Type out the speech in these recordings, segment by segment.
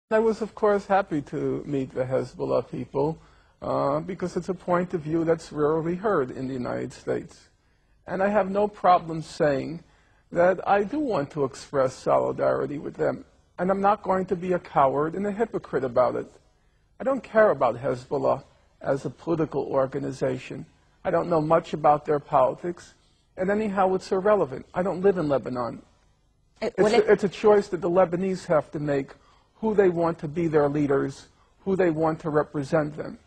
I was, of course, happy to meet the Hezbollah people because it's a point of view that's rarely heard in the United States. And I have no problem saying that I do want to express solidarity with them. And I'm not going to be a coward and a hypocrite about it. I don't care about Hezbollah as a political organization. I don't know much about their politics. And anyhow, it's irrelevant. I don't live in Lebanon. It's a choice that the Lebanese have to make, who they want to be their leaders, who they want to represent them.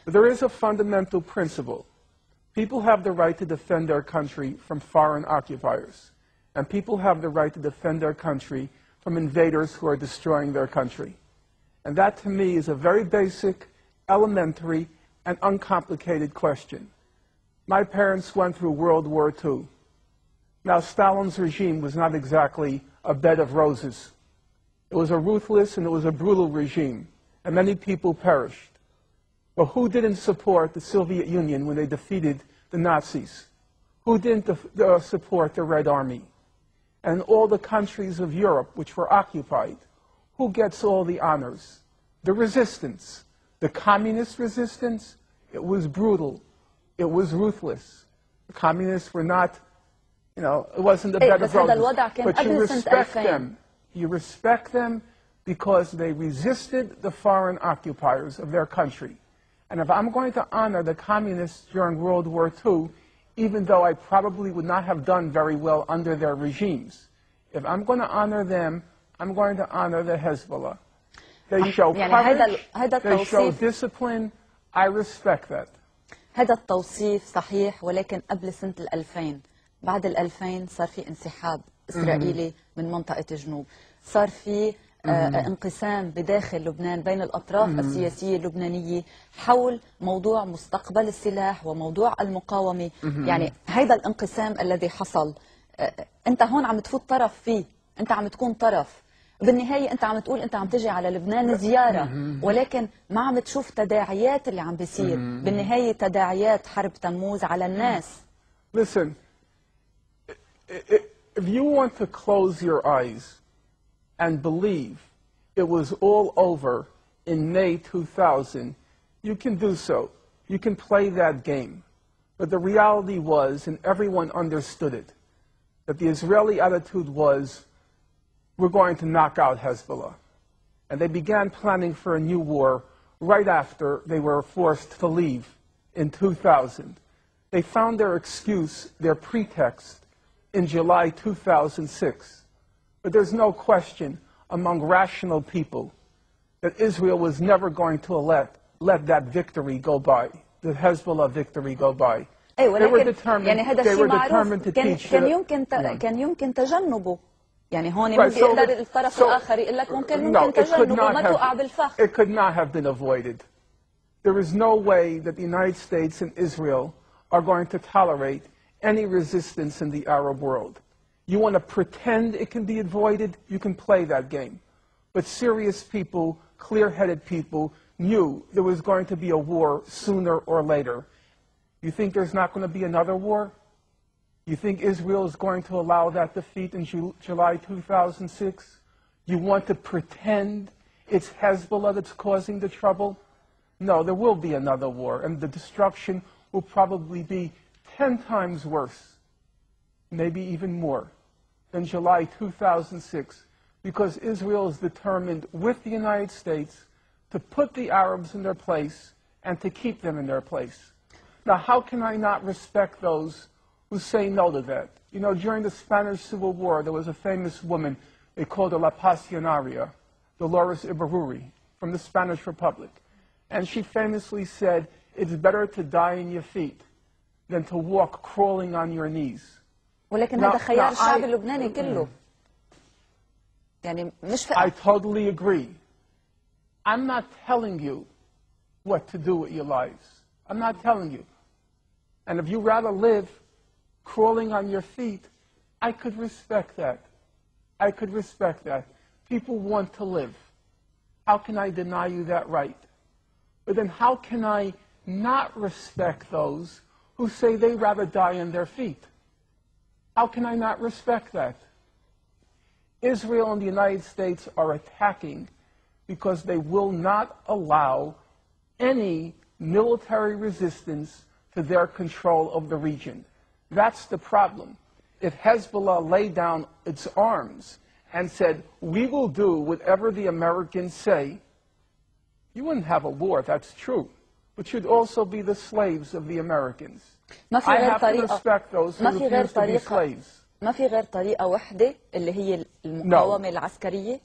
But there is a fundamental principle. People have the right to defend their country from foreign occupiers. And people have the right to defend their country from invaders who are destroying their country. And that, to me, is a very basic, elementary, and uncomplicated question. My parents went through World War II. Now, Stalin's regime was not exactly a bed of roses. It was a ruthless and it was a brutal regime, and many people perished. But who didn't support the Soviet Union when they defeated the Nazis? Who didn't support the Red Army? And all the countries of Europe which were occupied, who gets all the honors? The resistance. The communist resistance, it was brutal. It was ruthless. The communists were not, it wasn't a bed of roses. But you respect them. You respect them because they resisted the foreign occupiers of their country. And if I'm going to honor the communists during World War II, even though I probably would not have done very well under their regimes, if I'm going to honor them, I'm going to honor the Hezbollah. They show courage, they show discipline. I respect that. هذا التوصيف صحيح، ولكن قبل سنة 2000 بعد 2000 صار في انسحاب إسرائيلي من منطقة الجنوب، صار في انقسام بداخل لبنان بين الأطراف السياسية اللبنانية حول موضوع مستقبل السلاح وموضوع المقاومة. يعني هذا الانقسام الذي حصل، أنت هون عم تفوت طرف فيه، أنت عم تكون طرف. بالنهاية أنت عم تقول أنت عم تجي على لبنان زيارة، ولكن ما عم تشوف تداعيات اللي عم بيصير. بالنهاية تداعيات حرب تموز على الناس. Listen, if you want to close your eyes and believe it was all over in May 2000, you can do so. You can play that game. But the reality was, and everyone understood it, that the Israeli attitude was, we're going to knock out Hezbollah. And they began planning for a new war right after they were forced to leave in 2000. They found their excuse, their pretext, in July 2006. But there's no question among rational people that Israel was never going to let that victory go by, the Hezbollah victory go by. They were determined to teach كان يمكن تجنبه. يعني هون ممكن يقدر الطرف الآخر يقول لك ممكن تجنبه وما توقع بالفخ. It could not have been avoided. There is no way that the United States and Israel are going to tolerate any resistance in the Arab world. You want to pretend it can be avoided, you can play that game. But serious people, clear-headed people, knew there was going to be a war sooner or later. You think there's not going to be another war? You think Israel is going to allow that defeat in July 2006? You want to pretend it's Hezbollah that's causing the trouble? No, there will be another war, and the destruction will probably be 10 times worse, maybe even more, than July 2006, because Israel is determined with the United States to put the Arabs in their place and to keep them in their place. Now, how can I not respect those who say no to that? You know, during the Spanish Civil War, there was a famous woman, they called her La Pasionaria, Dolores Ibarruri, from the Spanish Republic. And she famously said, it's better to die in your feet than to walk crawling on your knees. ولكن هذا خيار الشعب اللبناني كله. يعني مش I totally agree. I'm not telling you what to do with your lives. I'm not telling you. And if you rather live crawling on your feet, I could respect that. I could respect that. People want to live. How can I deny you that right? But then how can I not respect those who say they'd rather die on their feet? How can I not respect that? Israel and the United States are attacking because they will not allow any military resistance to their control of the region. That's the problem. If Hezbollah laid down its arms and said, we will do whatever the Americans say, you wouldn't have a war, that's true. But you'd also be the slaves of the Americans. I have to respect those who refuse to be slaves. ما في غير طريقة واحدة اللي هي المقاومة العسكرية؟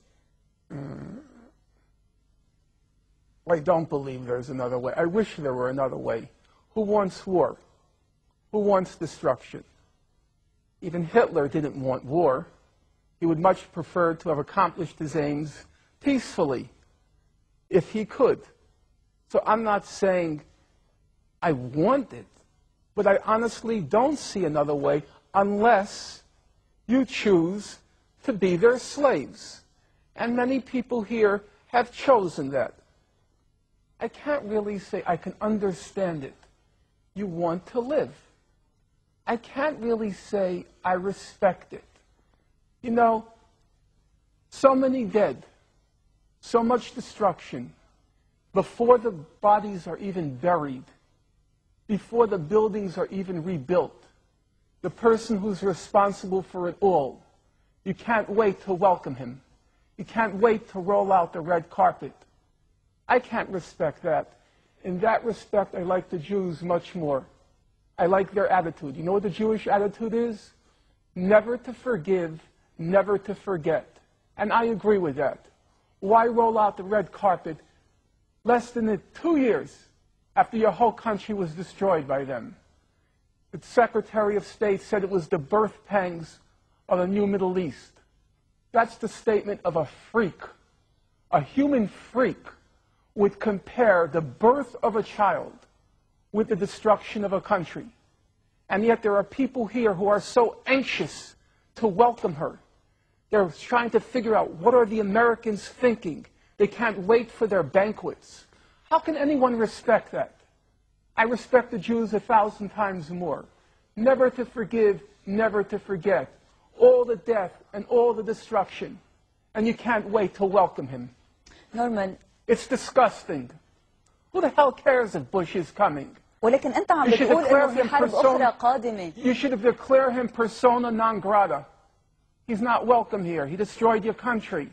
I don't believe there's another way. I wish there were another way. Who wants war? Who wants destruction? Even Hitler didn't want war. He would much prefer to have accomplished his aims peacefully, if he could. So I'm not saying I want it, but I honestly don't see another way unless you choose to be their slaves. And many people here have chosen that. I can't really say I can understand it. You want to live. I can't really say I respect it. You know, so many dead, so much destruction, before the bodies are even buried, before the buildings are even rebuilt, the person who's responsible for it all, you can't wait to welcome him. You can't wait to roll out the red carpet. I can't respect that. In that respect, I like the Jews much more. I like their attitude. You know what the Jewish attitude is? Never to forgive, never to forget. And I agree with that. Why roll out the red carpet less than 2 years after your whole country was destroyed by them? The Secretary of State said it was the birth pangs of a new Middle East. That's the statement of a freak. A human freak would compare the birth of a child with the destruction of a country. And yet there are people here who are so anxious to welcome her. They're trying to figure out, what are the Americans thinking? They can't wait for their banquets. How can anyone respect that? I respect the Jews 1,000 times more. Never to forgive, never to forget. All the death and all the destruction. And you can't wait to welcome him. Norman, it's disgusting. Who the hell cares if Bush is coming? ولكن أنت عم بتقول إنه في حرب أخرى قادمة. You should have declared him persona non grata. He's not welcome here. He destroyed your country.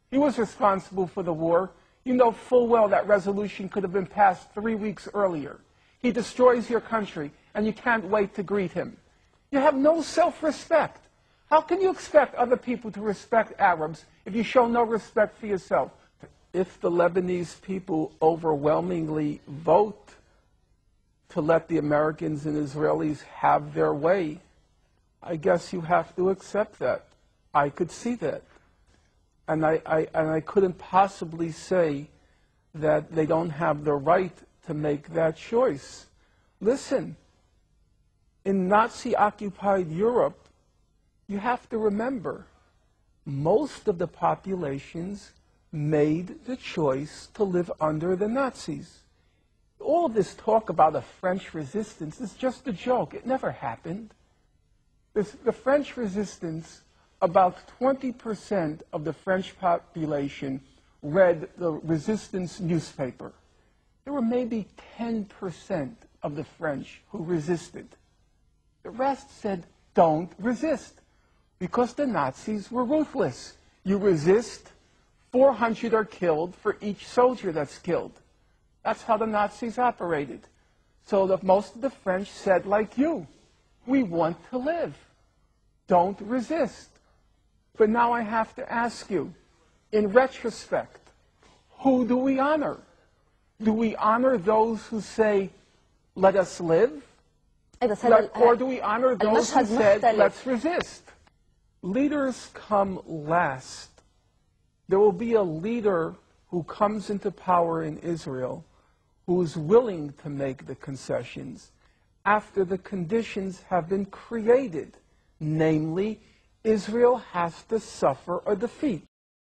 He was responsible for the war. You know full well that resolution could have been passed 3 weeks earlier. He destroys your country, and you can't wait to greet him. You have no self-respect. How can you expect other people to respect Arabs if you show no respect for yourself? If the Lebanese people overwhelmingly vote to let the Americans and Israelis have their way, I guess you have to accept that. I could see that. And I couldn't possibly say that they don't have the right to make that choice. Listen, in Nazi-occupied Europe, you have to remember, most of the populations made the choice to live under the Nazis. All of this talk about a French resistance is just a joke. It never happened. The French resistance, about 20% of the French population read the resistance newspaper. There were maybe 10% of the French who resisted. The rest said, don't resist, because the Nazis were ruthless. You resist, 400 are killed for each soldier that's killed. That's how the Nazis operated. So that most of the French said, like you, we want to live. Don't resist. But now I have to ask you, in retrospect, who do we honor? Do we honor those who say, let us live? Or do we honor those who said, let's resist? Leaders come last. There will be a leader who comes into power in Israel who is willing to make the concessions after the conditions have been created. Namely, Israel has to suffer a defeat.